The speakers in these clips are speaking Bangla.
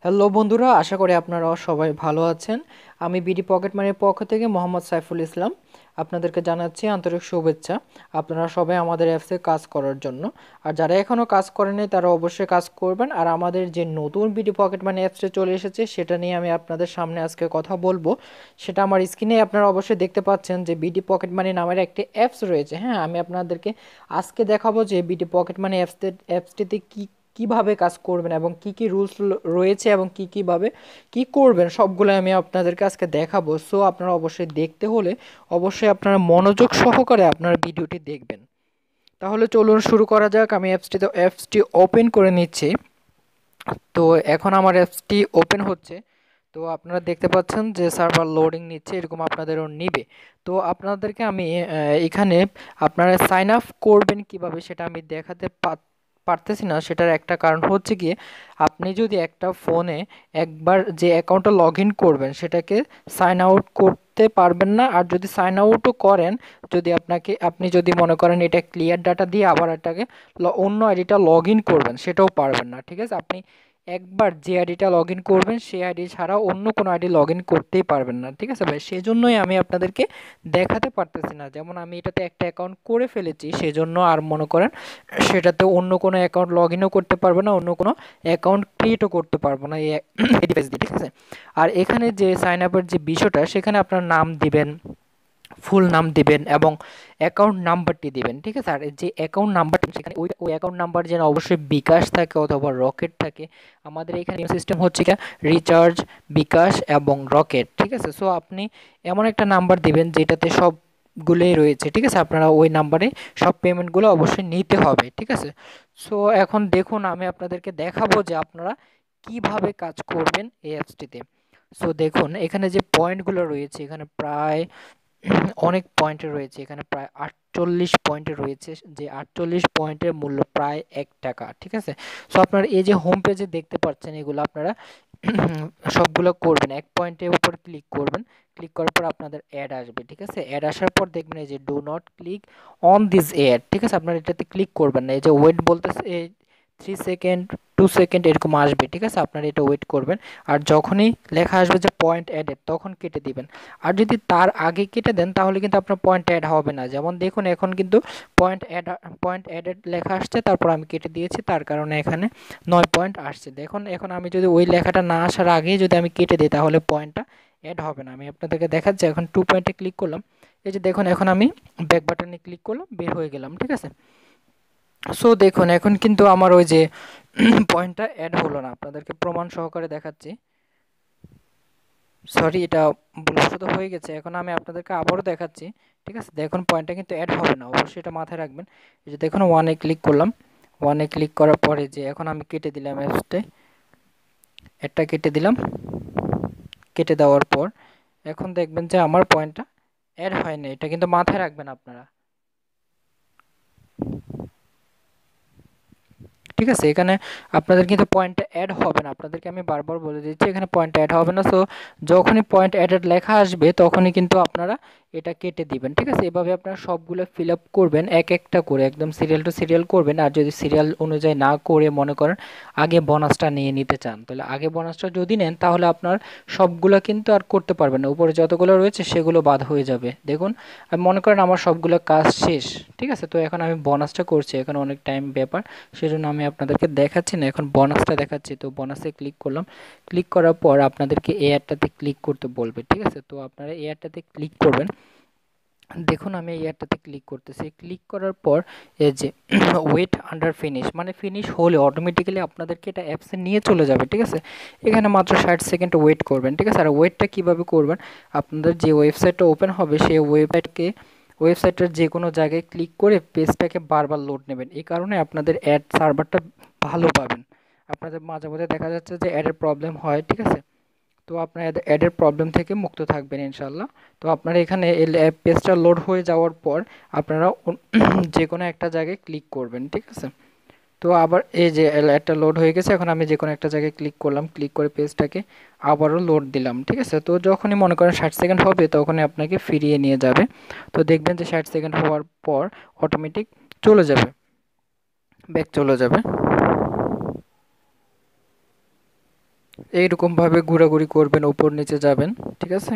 হ্যালো বন্ধুরা, আশা করি আপনারা সবাই ভালো আছেন। আমি বিডি পকেট মানির পক্ষ থেকে মোহাম্মদ সাইফুল ইসলাম আপনাদেরকে জানাচ্ছি আন্তরিক শুভেচ্ছা। আপনারা সবাই আমাদের অ্যাপসে কাজ করার জন্য, আর যারা এখনও কাজ করেনি তারা অবশ্যই কাজ করবেন। আর আমাদের যে নতুন বিডি পকেট মানি অ্যাপসটা চলে এসেছে সেটা নিয়ে আমি আপনাদের সামনে আজকে কথা বলবো। সেটা আমার স্ক্রিনে আপনারা অবশ্যই দেখতে পাচ্ছেন যে বিডি পকেট মানি নামের একটি অ্যাপস রয়েছে। হ্যাঁ, আমি আপনাদেরকে আজকে দেখাবো যে বিডি পকেট মানি অ্যাপসটিতে কিভাবে কাজ করবেন এবং কি কি রুলস রয়েছে এবং কিভাবে কি করবেন সবগুলো আমি আপনাদেরকে আজকে দেখাবো। সো আপনারা অবশ্যই দেখতে হলে অবশ্যই আপনারা মনোযোগ সহকারে আপনারা ভিডিওটি দেখবেন। তাহলে চলুন শুরু করা যাক। আমি অ্যাপসটি ওপেন করে নিচ্ছি। তো এখন আমার অ্যাপসটি ওপেন হচ্ছে। তো আপনারা দেখতে পাচ্ছেন যে সার্ভার লোডিং নিচ্ছে, এরকম আপনাদেরও নিবে। তো আপনাদেরকে আমি এখানে আপনারা সাইন আপ করবেন কিভাবে সেটা আমি দেখাতে পারতেছি না। সেটার একটা কারণ হচ্ছে গিয়ে আপনি যদি একটা ফোনে একবার যে অ্যাকাউন্টটা লগ ইন করবেন সেটাকে সাইন আউট করতে পারবেন না। আর যদি সাইন আউটও করেন, যদি আপনি যদি মনে করেন এটা ক্লিয়ার ডাটা দিয়ে আবার এটাকে অন্য আইডিটা লগ ইন করবেন, সেটাও পারবেন না। ঠিক আছে, আপনি একবার যে আইডিটা লগ ইন করবেন সেই আইডি ছাড়া অন্য কোনো আইডি লগ ইন করতেই পারবেন না। ঠিক আছে ভাই, সেজন্যই আমি আপনাদেরকে দেখাতে পারতেছি না। যেমন আমি এটাতে একটা অ্যাকাউন্ট করে ফেলেছি, সেজন্য আর মনে করেন সেটাতে অন্য কোনো অ্যাকাউন্ট লগ ইনও করতে পারবো না, অন্য কোনো অ্যাকাউন্ট ক্রিয়েটও করতে পারবো না এই ডিভাইস দিয়ে। ঠিক আছে, আর এখানে যে সাইন আপের যে বিষয়টা, সেখানে আপনার নাম দিবেন, ফুল নাম দিবেন এবং অ্যাকাউন্ট নাম্বারটি দিবেন। ঠিক আছে, আর যে অ্যাকাউন্ট নাম্বারটা সেখানে ওই অ্যাকাউন্ট নাম্বার যেন অবশ্যই বিকাশ থাকে অথবা রকেট থাকে। আমাদের এখানে সিস্টেম হচ্ছে কি রিচার্জ, বিকাশ এবং রকেট। ঠিক আছে, সো আপনি এমন একটা নাম্বার দিবেন যেটাতে সবগুলোই রয়েছে। ঠিক আছে, আপনারা ওই নাম্বারে সব পেমেন্টগুলো অবশ্যই নিতে হবে। ঠিক আছে, সো এখন দেখুন আমি আপনাদেরকে দেখাবো যে আপনারা কিভাবে কাজ করবেন এই অ্যাপসটিতে। সো দেখুন এখানে যে পয়েন্টগুলো রয়েছে, এখানে প্রায় অনেক পয়েন্টে রয়েছে, এখানে প্রায় 48 পয়েন্টে রয়েছে, যে 48 পয়েন্টের মূল্য প্রায় 1 টাকা। ঠিক আছে, সো আপনারা এই যে হোম পেজে দেখতে পাচ্ছেন এগুলো আপনারা সবগুলো করবেন। এক পয়েন্টের উপর ক্লিক করবেন, ক্লিক করার পর আপনাদের অ্যাড আসবে। ঠিক আছে, অ্যাড আসার পর দেখবেন এই যে do not click on this ad. ঠিক আছে, আপনারা এটাতে ক্লিক করবেন না। এই যে ওয়েট বলতেছে 3 সেকেন্ড, 2 সেকেন্ড এরকম আসবে। ঠিক আছে, আপনারা এটা ওয়েট করবেন। আর যখনই লেখা আসবে যে পয়েন্ট অ্যাডেড, তখন কেটে দিবেন। আর যদি তার আগে কেটে দেন তাহলে কিন্তু আপনার পয়েন্ট অ্যাড হবে না। যেমন দেখুন এখন কিন্তু পয়েন্ট অ্যাডেড লেখা আসছে, তারপর আমি কেটে দিয়েছি, তার কারণে এখানে 9 পয়েন্ট আসছে। দেখুন এখন আমি যদি ওই লেখাটা না আসার আগেই যদি আমি কেটে দিই তাহলে পয়েন্টটা অ্যাড হবে না। আমি আপনাদেরকে দেখাচ্ছি। এখন 2 পয়েন্টে ক্লিক করলাম, এই যে দেখুন এখন আমি ব্যাক বাটনে ক্লিক করলাম, বের হয়ে গেলাম। ঠিক আছে, সো দেখুন এখন কিন্তু আমার ওই যে পয়েন্টটা অ্যাড হলো না। আপনাদেরকে প্রমাণ সহকারে দেখাচ্ছি। সরি, এটা ভুলবশত হয়ে গেছে। এখন আমি আপনাদেরকে আবারও দেখাচ্ছি। ঠিক আছে, দেখুন পয়েন্টটা কিন্তু অ্যাড হবে না, অবশ্যই এটা মাথায় রাখবেন। এই যে দেখুন ওয়ানে ক্লিক করলাম, ওয়ানে ক্লিক করার পরে যে এখন আমি কেটে দিলাম অ্যাপসটা, একটা কেটে দিলাম। কেটে দেওয়ার পর এখন দেখবেন যে আমার পয়েন্টটা অ্যাড হয় না। এটা কিন্তু মাথায় রাখবেন আপনারা। ঠিক আছে, এখানে আপনাদের কিন্তু পয়েন্টটা অ্যাড হবে না। আপনাদেরকে আমি বারবার বলে দিচ্ছি এখানে পয়েন্ট অ্যাড হবে না। সো যখনই পয়েন্ট অ্যাডেড লেখা আসবে তখনই কিন্তু আপনারা এটা কেটে দিবেন। ঠিক আছে, এভাবে আপনারা সবগুলো ফিল আপ করবেন এক একটা করে, একদম সিরিয়াল টু সিরিয়াল করবেন। আর যদি সিরিয়াল অনুযায়ী না করে মনে করেন আগে বোনাসটা নিয়ে নিতে চান, তাহলে আগে বোনাসটা যদি নেন তাহলে আপনার সবগুলো কিন্তু আর করতে পারবেন না, উপরে যতগুলো রয়েছে সেগুলো বাদ হয়ে যাবে। দেখুন আমি মনে করেন আমার সবগুলো কাজ শেষ। ঠিক আছে, তো এখন আমি বোনাসটা করছি, এখন অনেক টাইম ব্যাপার, সেজন্য আমি আপনাদেরকে দেখাচ্ছি না, এখন বোনাসটা দেখাচ্ছি। তো বোনাসে ক্লিক করলাম, ক্লিক করার পর আপনাদেরকে এয়ারটাতে ক্লিক করতে বলবে। ঠিক আছে, তো আপনারা এয়ারটাতে ক্লিক করবেন। দেখুন আমি এয়ারটাতে ক্লিক করতেছি, ক্লিক করার পর এই যে ওয়েট আন্ডার ফিনিশ, মানে ফিনিশ হলে অটোমেটিক্যালি আপনাদেরকে এটা অ্যাপসে নিয়ে চলে যাবে। ঠিক আছে, এখানে মাত্র 60 সেকেন্ড ওয়েট করবেন। ঠিক আছে, আর ওয়েটটা কীভাবে করবেন, আপনাদের যে ওয়েবসাইটটা ওপেন হবে সেই ওয়েবসাইটের যে কোনো জায়গায় ক্লিক করে পেজটাকে বারবার লোড নেবেন। এই কারণে আপনাদের অ্যাড সার্ভারটা ভালো পাবেন। আপনাদের মাঝে মধ্যে দেখা যাচ্ছে যে অ্যাডের প্রবলেম হয়। ঠিক আছে, তো আপনার অ্যাডের প্রবলেম থেকে মুক্ত থাকবেন ইনশাল্লাহ। তো আপনারা এখানে পেজটা লোড হয়ে যাওয়ার পর আপনারা যে কোনো একটা জায়গায় ক্লিক করবেন। ঠিক আছে, তো আবার এই যে একটা লোড হয়ে গেছে, এখন আমি যে কোনো একটা জায়গায় ক্লিক করলাম, ক্লিক করে পেজটাকে আবারও লোড দিলাম। ঠিক আছে, তো যখনই মনে করেন 60 সেকেন্ড হবে তখনই আপনাকে ফিরিয়ে নিয়ে যাবে। তো দেখবেন যে 60 সেকেন্ড হওয়ার পর অটোমেটিক চলে যাবে, ব্যাক চলে যাবে। এইরকম ভাবে ঘোরাঘুরি করবেন, উপর নিচে যাবেন, ঠিক আছে।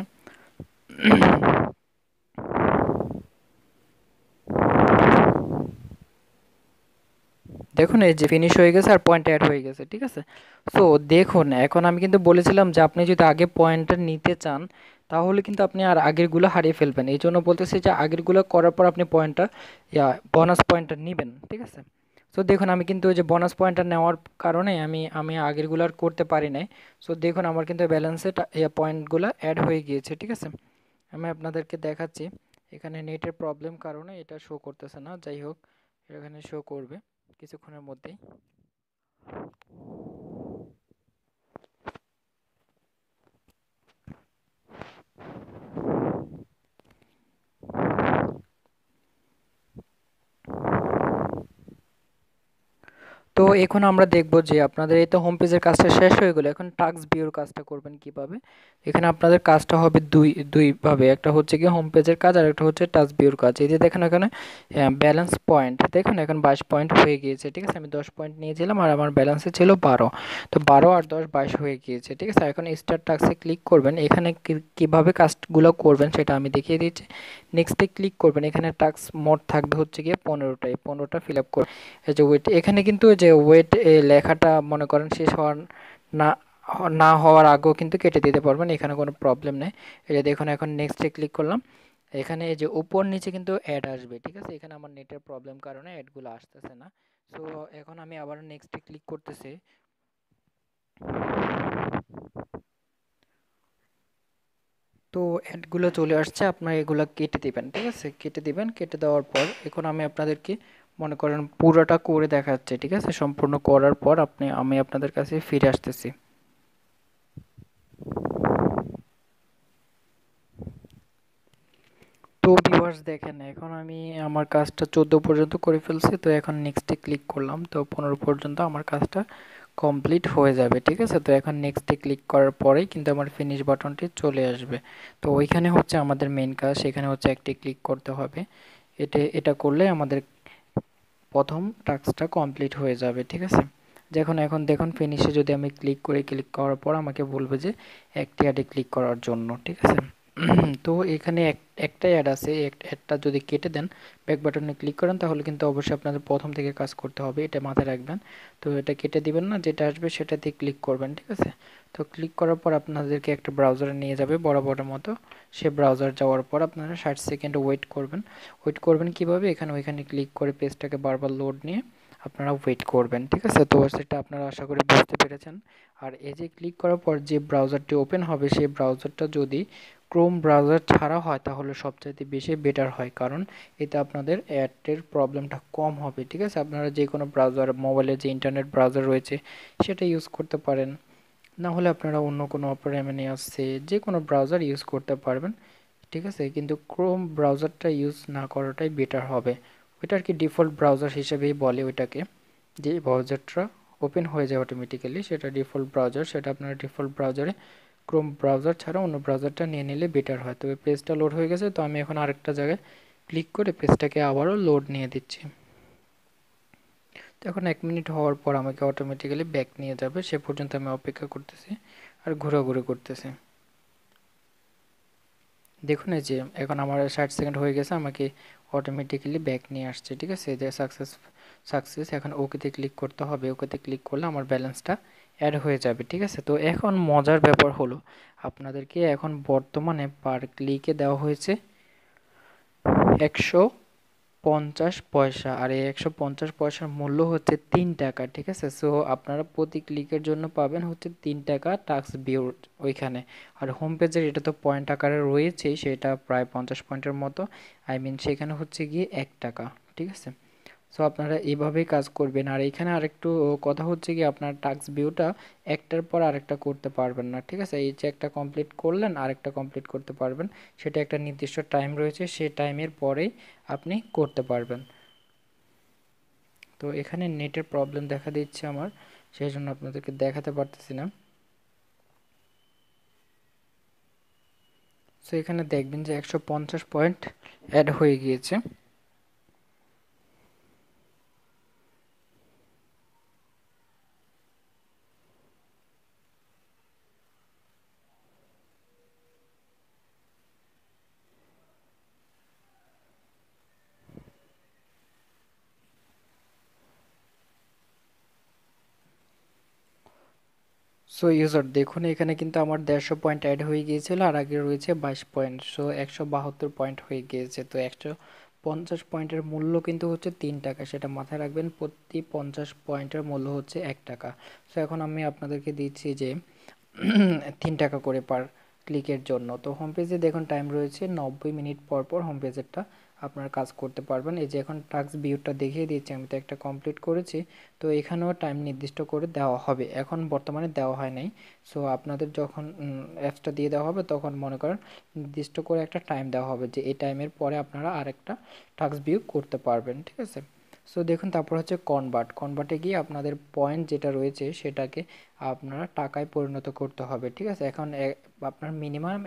দেখুন এই যে ফিনিশ হয়ে গেছে আর পয়েন্ট অ্যাড হয়ে গেছে, ঠিক আছে। সো দেখুন এখন আমি কিন্তু বলেছিলাম যে আপনি যদি আগে পয়েন্টটা নিতে চান তাহলে কিন্তু আপনি আর আগেরগুলো হারিয়ে ফেলবেন, এই জন্য বলতেছি যে আগেরগুলো করার পর আপনি পয়েন্টটা বোনাস পয়েন্টটা নেবেন, ঠিক আছে। সো দেখুন আমি কিন্তু ওই যে বোনাস পয়েন্টটা নেওয়ার কারণে আমি আমি আগেরগুলো আর করতে পারি নাই। সো দেখুন আমার কিন্তু ব্যালেন্সে পয়েন্টগুলো অ্যাড হয়ে গিয়েছে, ঠিক আছে। আমি আপনাদেরকে দেখাচ্ছি, এখানে নেটের প্রবলেম কারণে এটা শো করতেছে না, যাই হোক এখানে শো করবে কিছুক্ষণের মধ্যেই। তো এখন আমরা দেখব যে আপনাদের এই তো হোম পেজের কাজটা শেষ হয়ে গেল, এখন টাস্ক ভিউর কাজটা করবেন কিভাবে। এখানে আপনাদের কাজটা হবে দুই ভাবে, একটা হচ্ছে কি হোম পেজের কাজ আর একটা হচ্ছে টাস্ক ভিউর কাজ। এই যে দেখেন এখানে ব্যালেন্স পয়েন্ট দেখুন এখন 22 পয়েন্ট হয়ে গিয়েছে, ঠিক আছে। আমি 10 পয়েন্ট নিয়েছিলাম আর আমার ব্যালেন্সে ছিল 12, তো 12 আর 10 22 হয়ে গিয়েছে, ঠিক আছে। এখন স্টার্ট টাস্কে ক্লিক করবেন, এখানে কিভাবে কাজগুলো করবেন সেটা আমি দেখিয়ে দিচ্ছি। নেক্সটে ক্লিক করবেন, এখানে টাস্ক মোড থাকবে হচ্ছে গিয়ে 15টাই, 15টা ফিল আপ করবেন। এই যে ওয়েট, এখানে কিন্তু যে ওয়েট লেখাটা মনে করেন শেষ হওয়ার না না হওয়ার আগেও কিন্তু কেটে দিতে পারবেন, এখানে কোনো প্রবলেম নেই। এই যে দেখুন এখন নেক্সটে ক্লিক করলাম, এখানে এই যে উপর নিচে কিন্তু অ্যাড আসবে, ঠিক আছে। এখানে আমার নেটের প্রবলেম কারণে অ্যাডগুলো আসতেছে না। সো এখন আমি আবার নেক্সটে ক্লিক করতেছি। তো অ্যাডগুলো চলে আসছে, আপনারা এগুলো কেটে দিবেন, ঠিক আছে। কেটে দিবেন, কেটে দেওয়ার পর এখন আমি আপনাদেরকে মনে করেন পুরোটা করে দেখাচ্ছে, ঠিক আছে। সম্পূর্ণ করার পর আমি আপনাদের কাছে ফিরে আসতেছি। তো ভিউয়ার্স দেখেন এখন আমি আমার কাজটা 14 পর্যন্ত করে ফেলছি, তো এখন নেক্সটে ক্লিক করলাম, তো 15 পর্যন্ত আমার কাজটা কমপ্লিট হয়ে যাবে, ঠিক আছে। তো এখন নেক্সটে ক্লিক করার পরেই কিন্তু আমার ফিনিশ বাটনটি চলে আসবে। তো ওইখানে হচ্ছে আমাদের মেইন কাজ, সেখানে হচ্ছে একটি ক্লিক করতে হবে। এটা করলে আমাদের প্রথম টাস্কটা কমপ্লিট হয়ে যাবে, ঠিক আছে। যখন এখন দেখুন ফিনিশে যদি আমি ক্লিক করি, ক্লিক করার পর আমাকে বলবে যে একটি অ্যাডে ক্লিক করার জন্য, ঠিক আছে। তো এখানে একটাই অ্যাড আছে, অ্যাডটা যদি কেটে দেন ব্যাক বাটনে ক্লিক করেন তাহলে কিন্তু অবশ্যই আপনাদের প্রথম থেকে কাজ করতে হবে, এটা মাথায় রাখবেন। তো এটা কেটে দিবেন না, যেটা আসবে সেটাতে ক্লিক করবেন, ঠিক আছে। তো ক্লিক করার পর আপনাদেরকে একটা ব্রাউজারে নিয়ে যাবে বরাবরের মতো। সে ব্রাউজার যাওয়ার পর আপনারা 60 সেকেন্ড ওয়েট করবেন। ওয়েট করবেন কিভাবে, ওইখানে ক্লিক করে পেজটাকে বারবার লোড নিয়ে আপনারা ওয়েট করবেন, ঠিক আছে। তো সেটা আপনারা আশা করি বুঝতে পেরেছেন। আর এই যে ক্লিক করার পর যে ব্রাউজারটি ওপেন হবে সেই ব্রাউজারটা যদি ক্রোম ব্রাউজার ছাড়া হয় তাহলে সবচাইতে বেশি বেটার হয়, কারণ এতে আপনাদের অ্যাডের প্রবলেমটা কম হবে, ঠিক আছে। আপনারা যে কোনো ব্রাউজার, মোবাইলে যে ইন্টারনেট ব্রাউজার রয়েছে সেটা ইউজ করতে পারেন, না হলে আপনারা অন্য কোনো অপেরা এমনি আছে যে কোনো ব্রাউজার ইউজ করতে পারবেন, ঠিক আছে। কিন্তু ক্রোম ব্রাউজারটা ইউজ না করাটাই বেটার হবে। ওইটা আর কি ডিফল্ট ব্রাউজার হিসেবেই বলে ওইটাকে, যে ব্রাউজারটা ওপেন হয়ে যায় অটোমেটিক্যালি, সেটা ডিফল্ট ব্রাউজার। সেটা আপনারা ডিফল্ট ব্রাউজারে ক্রোম ব্রাউজার ছাড়া অন্য ব্রাউজারটা নিয়ে নিলে বেটার হয়। তবে পেজটা লোড হয়ে গেছে, তো আমি এখন আরেকটা জায়গায় ক্লিক করে পেজটাকে আবারও লোড নিয়ে দিচ্ছি। তো এখন 1 মিনিট হওয়ার পর আমাকে অটোমেটিক্যালি ব্যাক নিয়ে যাবে, সে পর্যন্ত আমি অপেক্ষা করতেছি আর ঘোরাঘুরি করতেছি। দেখুন এই যে এখন আমার 60 সেকেন্ড হয়ে গেছে, আমাকে অটোমেটিক্যালি ব্যাক নিয়ে আসছে, ঠিক আছে। যে সাকসেস এখন ওকেতে ক্লিক করতে হবে, ওকেতে ক্লিক করলে আমার ব্যালেন্সটা অ্যাড হয়ে যাবে, ঠিক আছে। তো এখন মজার ব্যাপার হলো আপনাদেরকে এখন বর্তমানে পার ক্লিকে দেওয়া হয়েছে 150 পয়সা, আর এই 150 পয়সার মূল্য হচ্ছে 3 টাকা, ঠিক আছে। সো আপনারা প্রতি ক্লিকের জন্য পাবেন হচ্ছে 3 টাকা টাস্ক ভিউ ওইখানে। আর হোম পেজের এটা তো পয়েন্ট আকারে রয়েছেই, সেটা প্রায় 50 পয়েন্টের মতো, আই মিন সেখানে হচ্ছে গিয়ে 1 টাকা, ঠিক আছে। সো আপনারা এইভাবেই কাজ করবেন। আর এখানে আরেকটু কথা হচ্ছে কি আপনার টাস্ক ভিউটা একটার পর আরেকটা করতে পারবেন না, ঠিক আছে। এই যে একটা কমপ্লিট করলেন আরেকটা কমপ্লিট করতে পারবেন, সেটা একটা নির্দিষ্ট টাইম রয়েছে, সেই টাইমের পরেই আপনি করতে পারবেন। তো এখানে নেটের প্রবলেম দেখা দিচ্ছে আমার, সেই জন্য আপনাদেরকে দেখাতে পারতেছি না। সো এখানে দেখবেন যে 150 পয়েন্ট অ্যাড হয়ে গিয়েছে। সো ইউজার দেখুন এখানে কিন্তু আমার 150 পয়েন্ট অ্যাড হয়ে গিয়েছিল, আর আগে রয়েছে 22 পয়েন্ট, সো 172 পয়েন্ট হয়ে গিয়েছে। তো 150 পয়েন্টের মূল্য কিন্তু হচ্ছে 3 টাকা, সেটা মাথায় রাখবেন। প্রতি 50 পয়েন্টের মূল্য হচ্ছে 1 টাকা। সো এখন আমি আপনাদেরকে দিচ্ছি যে 3 টাকা করে পার ক্লিকের জন্য। তো হোম পেজে দেখুন টাইম রয়েছে 90 মিনিট পর পর হোম পেজেরটা আপনার কাজ করতে পারবেন। এই যে এখন টাস্ক ভিউটা দেখিয়ে দিচ্ছি, আমি তো একটা কমপ্লিট করেছি। তো এখানেও টাইম নির্দিষ্ট করে দেওয়া হবে, এখন বর্তমানে দেওয়া হয় নাই। সো আপনাদের যখন অ্যাপসটা দিয়ে দেওয়া হবে তখন মনে করেন নির্দিষ্ট করে একটা টাইম দেওয়া হবে, যে এই টাইমের পরে আপনারা আরেকটা টাস্ক ভিউ করতে পারবেন, ঠিক আছে। সো দেখুন তারপর হচ্ছে কনভার্টে গিয়ে আপনাদের পয়েন্ট যেটা রয়েছে সেটাকে আপনারা টাকায় পরিণত করতে হবে, ঠিক আছে। এখন আপনার মিনিমাম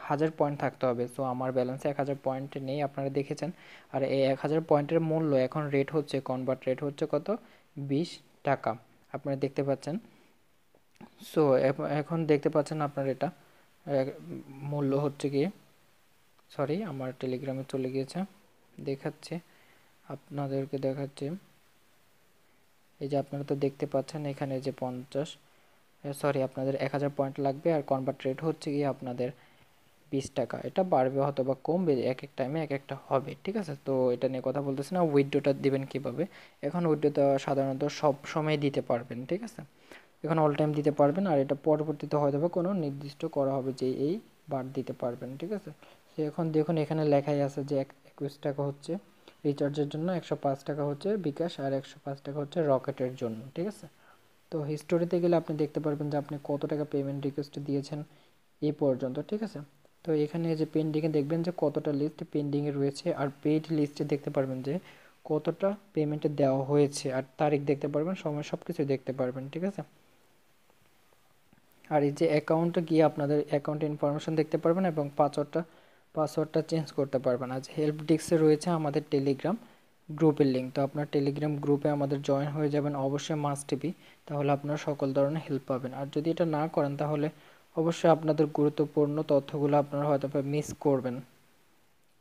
1000 পয়েন্ট থাকতে হবে। সো আমার ব্যালেন্সে 1000 পয়েন্ট নেই, আপনারা দেখেছেন। আর এই 1000 পয়েন্টের মূল্য এখন রেট হচ্ছে, কনভার্ট রেট হচ্ছে কত, 20 টাকা, আপনারা দেখতে পাচ্ছেন। সো এখন দেখতে পাচ্ছেন আপনার এটা মূল্য হচ্ছে গিয়ে, সরি আমার টেলিগ্রামে চলে গিয়েছে, দেখাচ্ছে আপনাদেরকে, দেখাচ্ছে। এই যে আপনারা তো দেখতে পাচ্ছেন এখানে যে 50, সরি আপনাদের 1000 পয়েন্ট লাগবে, আর কনভার্ট রেট হচ্ছে গিয়ে আপনাদের 20 টাকা। এটা বাড়বে অথবা কমবে, এক এক টাইমে এক একটা হবে, ঠিক আছে। তো এটা নিয়ে কথা বলতেছি না। উইথড্রোটা দিবেন কিভাবে, এখন উইথড্রোটা সাধারণত সব সময় দিতে পারবেন, ঠিক আছে। এখন অল টাইম দিতে পারবেন, আর এটা পরবর্তীতে হয়তো বা কোনো নির্দিষ্ট করা হবে যে এই বার দিতে পারবেন, ঠিক আছে। তো এখন দেখুন এখানে লেখাই আছে যে 21 টাকা হচ্ছে রিচার্জের জন্য, 105 টাকা হচ্ছে বিকাশ, আর 105 টাকা হচ্ছে রকেটের জন্য, ঠিক আছে। তো হিস্টোরিতে গেলে আপনি দেখতে পারবেন যে আপনি কত টাকা পেমেন্ট রিকোয়েস্ট দিয়েছেন এই পর্যন্ত, ঠিক আছে। তো এখানে যে পেন্ডিংয়ে দেখবেন যে কতটা লিস্ট পেন্ডিংয়ে রয়েছে, আর পেইড লিস্টে দেখতে পারবেন যে কতটা পেমেন্টে দেওয়া হয়েছে, আর তারিখ দেখতে পারবেন, সময় সব কিছু দেখতে পারবেন, ঠিক আছে। আর এই যে অ্যাকাউন্টে গিয়ে আপনাদের অ্যাকাউন্ট ইনফরমেশন দেখতে পারবেন, এবং পাসওয়ার্ডটা চেঞ্জ করতে পারবেন। আজ হেল্প ডেস্কে রয়েছে আমাদের টেলিগ্রাম গ্রুপের লিঙ্ক, তো আপনার টেলিগ্রাম গ্রুপে আমাদের জয়েন হয়ে যাবেন অবশ্যই, মাস্ট বি। তাহলে আপনারা সকল ধরনের হেল্প পাবেন। আর যদি এটা না করেন তাহলে অবশ্যই আপনাদের গুরুত্বপূর্ণ তথ্যগুলো আপনারা হয়তো মিস করবেন,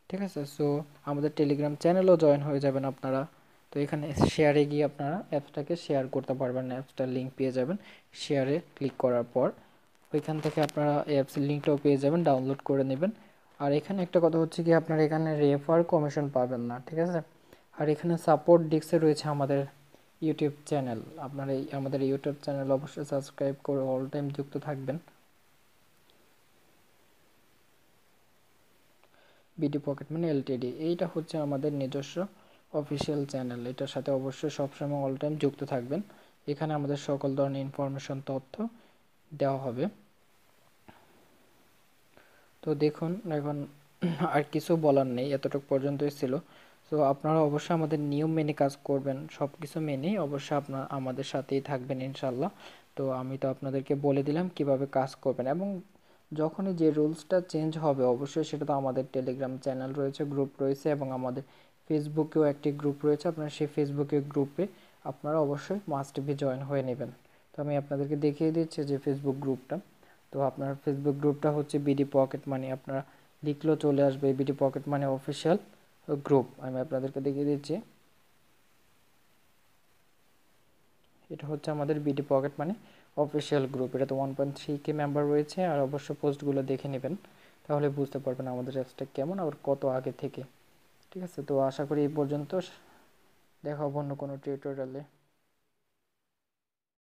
ঠিক আছে। সো আমাদের টেলিগ্রাম চ্যানেলও জয়েন হয়ে যাবেন আপনারা। তো এখানে শেয়ারে গিয়ে আপনারা অ্যাপসটাকে শেয়ার করতে পারবেন, অ্যাপসটার লিঙ্ক পেয়ে যাবেন শেয়ারে ক্লিক করার পর। ওইখান থেকে আপনারা অ্যাপসের লিঙ্কটাও পেয়ে যাবেন, ডাউনলোড করে নেবেন। আর এখানে একটা কথা হচ্ছে কি, আপনারা এখানে রেফার কমিশন পাবেন না, ঠিক আছে। আর এখানে সাপোর্ট ডিস্কে রয়েছে আমাদের ইউটিউব চ্যানেল, আপনারা আমাদের ইউটিউব চ্যানেল অবশ্যই সাবস্ক্রাইব করে অল টাইম যুক্ত থাকবেন। বিডি পকেট মানি এলটিডি, এইটা হচ্ছে আমাদের নিজস্ব অফিসিয়াল চ্যানেল, এটার সাথে অবশ্যই সবসময় অল টাইম যুক্ত থাকবেন। এখানে আমাদের সকল ধরনের ইনফরমেশন তথ্য দেওয়া হবে। তো দেখুন এখন আর কিছু বলার নেই, এতটুকু পর্যন্তই ছিল। তো আপনারা অবশ্যই আমাদের নিয়ম মেনে কাজ করবেন, সব কিছু মেনেই অবশ্যই আপনার আমাদের সাথেই থাকবেন ইনশাল্লাহ। তো আমি তো আপনাদেরকে বলে দিলাম কিভাবে কাজ করবেন, এবং যখনই যে রুলসটা চেঞ্জ হবে অবশ্যই সেটা তো আমাদের টেলিগ্রাম চ্যানেল রয়েছে, গ্রুপ রয়েছে, এবং আমাদের ফেসবুকেও একটি গ্রুপ রয়েছে, আপনারা সেই ফেসবুকের গ্রুপে আপনারা অবশ্যই মাস্ট বি জয়েন হয়ে নেবেন। তো আমি আপনাদেরকে দেখিয়ে দিচ্ছি যে ফেসবুক গ্রুপটা। তো আপনার ফেসবুক গ্রুপটা হচ্ছে বিডি পকেট মানি, আপনারা লিখলেও চলে আসবে BD pocket money official group. আমি আপনাদেরকে দেখিয়ে দিচ্ছি, এটা হচ্ছে আমাদের BD pocket money official group. এটা তো 1.3K মেম্বার রয়েছে, আর অবশ্য পোস্টগুলো দেখে নেবেন, তাহলে বুঝতে পারবেন আমাদের অ্যাপসটা কেমন আর কত আগে থেকে, ঠিক আছে। তো আশা করি এই পর্যন্ত, দেখা হবে অন্য কোনো টিউটোরিয়ালে।